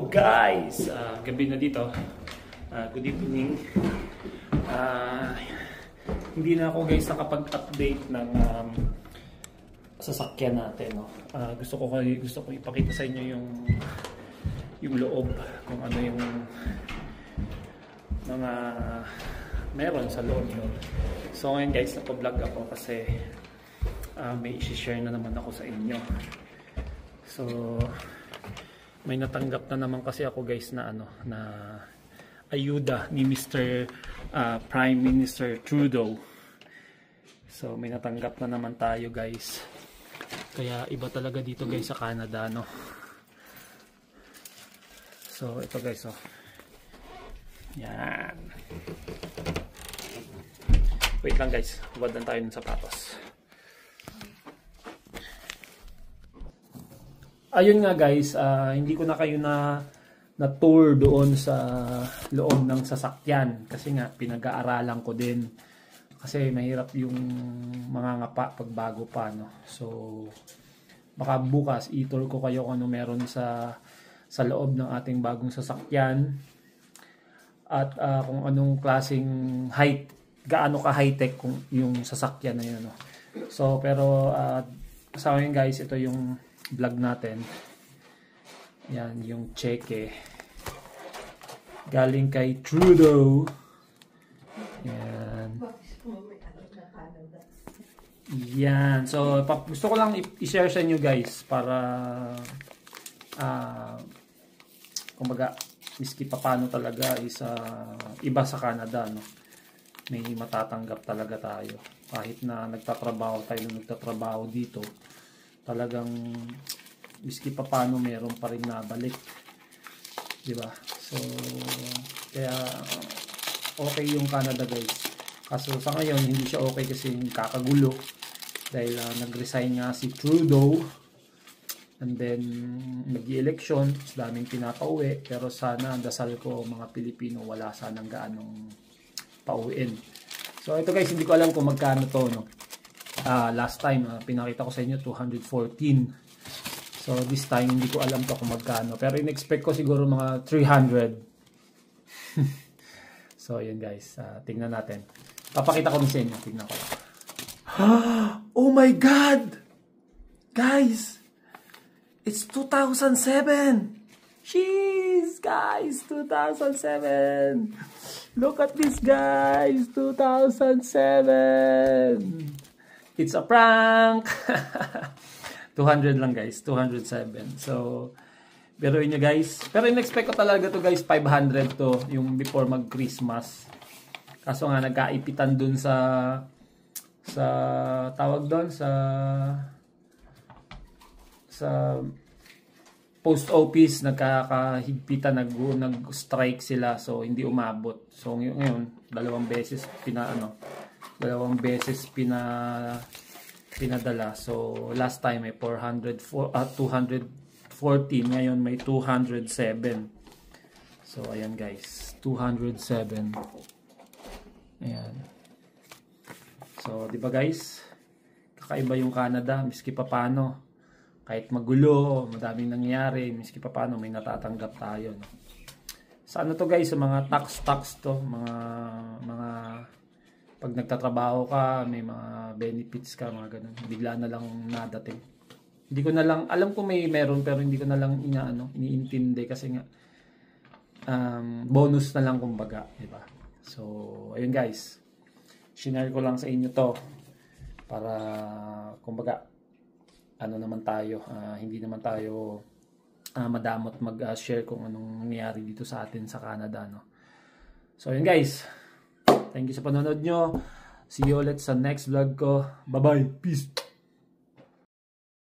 guys! Gabi na dito. Good evening. Hindi na ako guys nakapag-update ng sasakyan natin. No? Gusto ko ipakita sa inyo yung loob, kung ano yung mga meron sa loob. No? So ngayon guys, nagpo-vlog ako kasi may isi-share na naman ako sa inyo. So may natanggap na naman kasi ako guys na na ayuda ni Mr. Prime Minister Trudeau. So may natanggap na naman tayo guys. Kaya iba talaga dito guys sa Canada, no. So ito guys, oh. Yan. Wait lang guys, hubad lang tayo ng sapatos. Ayun nga guys, hindi ko na kayo na tour doon sa loob ng sasakyan kasi nga pinag-aaralan ko din kasi mahirap yung mga ngapa pag bago pa, no. So baka bukas i-tour ko kayo kung ano meron sa loob ng ating bagong sasakyan at kung anong klaseng height, gaano ka high-tech kung yung sasakyan na yun, no. So pero sa akin guys, ito yung vlog natin. Yan yung cheque galing kay Trudeau. Yan. Yan. So gusto ko lang i-share sa inyo guys para kumbaga miski pa paano talaga is iba sa Canada, no. May matatanggap talaga tayo kahit na nagtatrabaho dito. Talagang miski pa paano meron pa rin nabalik, di ba? So kaya okay yung Canada guys. Kaso sa ngayon hindi siya okay kasi kakagulo dahil nag-resign nga si Trudeau and then nag-i-election, daming pinapauwi, pero sana dasal ko mga Pilipino wala sanang gaanong pauwiin. So ito guys, hindi ko alam kung magkano to, no. Last time pinakita ko sa inyo 214. So this time hindi ko alam to kung magkano, pero in-expect ko siguro mga 300. So yun guys, tingnan natin. Papakita ko sa inyo, tingnan ko. Oh my god! Guys! It's 2007! Jeez, guys! 2007! Look at this guys! 2007! It's a prank! 200 lang guys, 207. So, pero yun guys. Pero in-expect ko talaga to guys, 500 to, yung before mag-Christmas. Kaso nga nagkaipitan dun sa tawag doon sa post office, nagkakahigpitan, nag-strike sila, so hindi umabot. So ngayon, dalawang beses pinadala. So last time may 214, ngayon may 207. So ayan guys, 207. Ayan. So di ba guys, kakaiba yung Canada, miski pa paano kahit magulo, madaming nangyayari, miski pa paano may natatanggap tayo, no? Sa ano to guys, sa mga tax to, mga pag nagtatrabaho ka, may mga benefits ka, mga ganun. Bigla na lang nadating. Hindi ko na lang, alam ko meron, pero hindi ko na lang iniintindi kasi nga bonus na lang kumbaga, di ba? So, ayun guys. Shinare ko lang sa inyo to para kumbaga naman tayo, hindi naman tayo madamot mag-share kung anong nangyayari dito sa atin sa Canada, no. So, ayun guys. Thank you sa panonood nyo. See you ulit sa next vlog ko. Bye-bye. Peace.